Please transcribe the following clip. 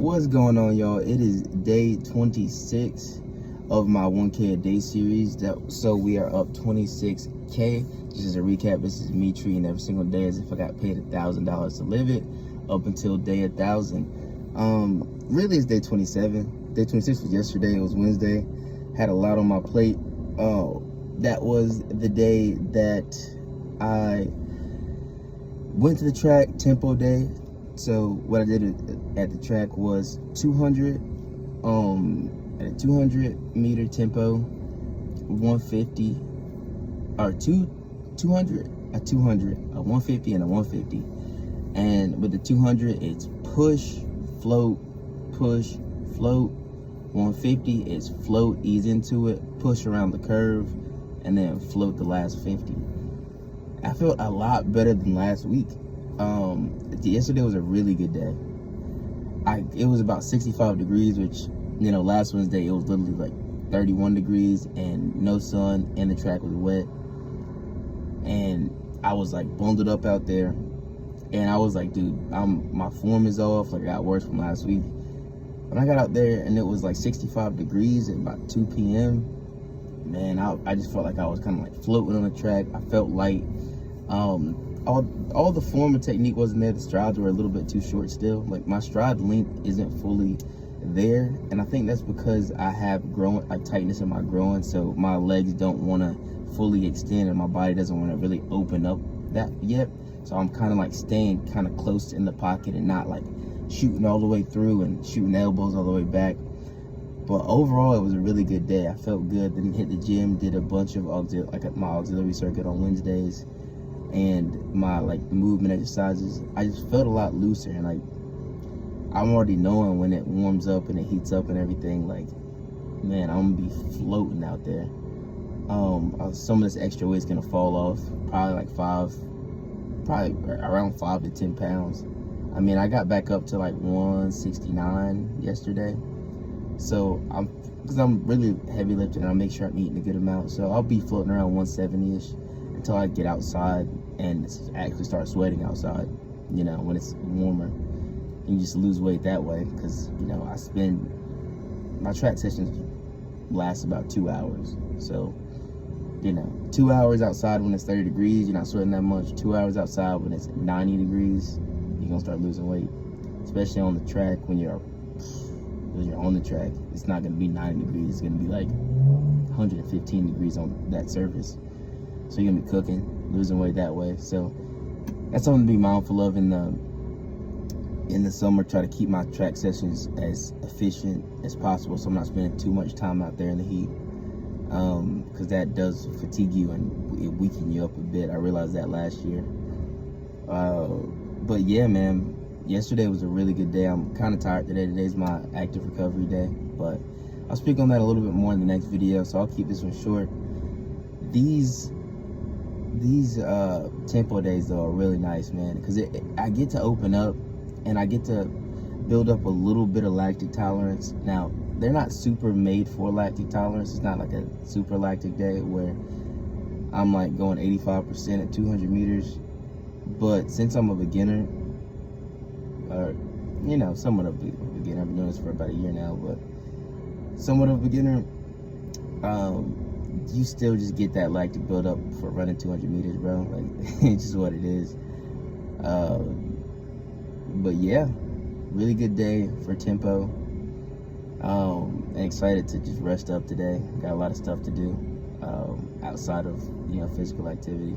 What's going on, y'all? It is day 26 of my 1K a day series. So we are up 26K. Just as a recap, this is me treating every single day as if I got paid $1,000 to live it up until day 1,000. Really it's day 27. Day 26 was yesterday. It was Wednesday. Had a lot on my plate. That was the day that I went to the track, tempo day. So what I did at the track was 200 at a 200 meter tempo, 150 or 200, a 150 and a 150. And with the 200 it's push, float, push, float. 150 is float, ease into it, push around the curve, and then float the last 50. I felt a lot better than last week. Yesterday was a really good day. It was about 65 degrees, which, you know, last Wednesday it was literally like 31 degrees and no sun, and the track was wet. And I was like bundled up out there, and I was like, dude, my form is off. Like, I got worse from last week. When I got out there and it was like 65 degrees at about 2 p.m., man, I just felt like I was kind of like floating on the track. I felt light. All the form and technique wasn't there. The strides were a little bit too short still. Like, my stride length isn't fully there, and I think that's because I have growing, like, tightness in my groin, so my legs don't want to fully extend and my body doesn't want to really open up that yet. So I'm kind of like staying kind of close in the pocket and not like shooting all the way through and shooting elbows all the way back. But overall, it was a really good day. I felt good. Then hit the gym, did a bunch of my auxiliary circuit on Wednesdays, and my like movement exercises. I just felt a lot looser, and like I'm already knowing when it warms up and it heats up and everything, like, man, I'm gonna be floating out there. Some of this extra weight's gonna fall off, probably around 5 to 10 pounds. I mean, I got back up to like 169 yesterday, so because I'm really heavy lifting, and I make sure I'm eating a good amount, so I'll be floating around 170-ish until I get outside and actually start sweating outside, you know, when it's warmer. And you just lose weight that way, because, you know, my track sessions last about 2 hours. So, you know, 2 hours outside when it's 30 degrees, you're not sweating that much. 2 hours outside when it's 90 degrees, you're gonna start losing weight. Especially on the track, when you're on the track, it's not gonna be 90 degrees, it's gonna be like 115 degrees on that surface. So you're gonna be cooking, losing weight that way. So that's something to be mindful of in the summer. Try to keep my track sessions as efficient as possible, so I'm not spending too much time out there in the heat, because that does fatigue you and it weaken you up a bit. I realized that last year. But yeah, man, yesterday was a really good day. I'm kind of tired today. Today's my active recovery day, but I'll speak on that a little bit more in the next video, so I'll keep this one short. These tempo days though are really nice, man, because I get to open up and I get to build up a little bit of lactic tolerance. Now, they're not super made for lactic tolerance. It's not like a super lactic day where I'm like going 85% at 200 meters. But since I'm a beginner, or, you know, somewhat of a beginner, I've been doing this for about a year now, but somewhat of a beginner, you still just get that lactic buildup for running 200 meters, bro. Like, it's just what it is. But yeah, really good day for tempo. And excited to just rest up today. Got a lot of stuff to do outside of, you know, physical activity.